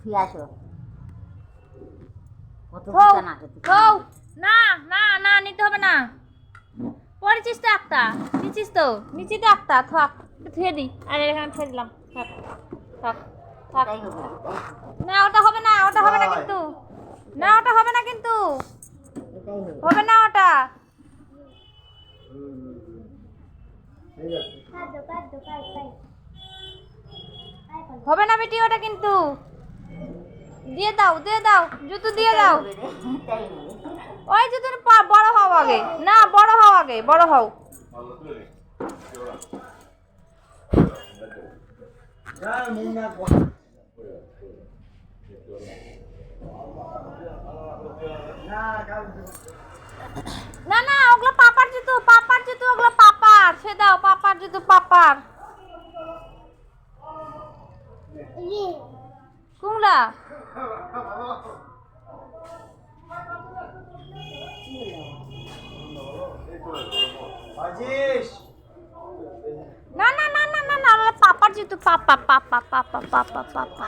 শুয়ে আসো। কত থৌ, বিছানা আছে। থৌ। না না না নিতে হবে না, পড়েছিস তো একটা, নিচিস তো, নিচি তো একটা, থাক ধুয়ে দিই, আর এখানে ছেড়ে দিলাম, থাক থাক থাক। এটাই হবে, না ওটা হবে না, ওটা হবে না কিন্তু, না ওটা হবে না কিন্তু, এটাই হবে। হবে না ওটা, হবে না বেটি ওটা কিন্তু, দিয়ে দাও দিয়ে দাও, জুতো দিয়ে দাও, এটাই হবে। ওই জুতো বড় হও আগে, না বড় হও আগে, বড় হও। না না ওগুলো পাপার জুতো, পাপার জুতো, ওগুলো পাপার, সে দাও পাপার জুতো, পাপার। কুমড়া না না না না না না, ওগুলো পাপার জুতো, পাপা পাপা পাপা পাপা পাপা।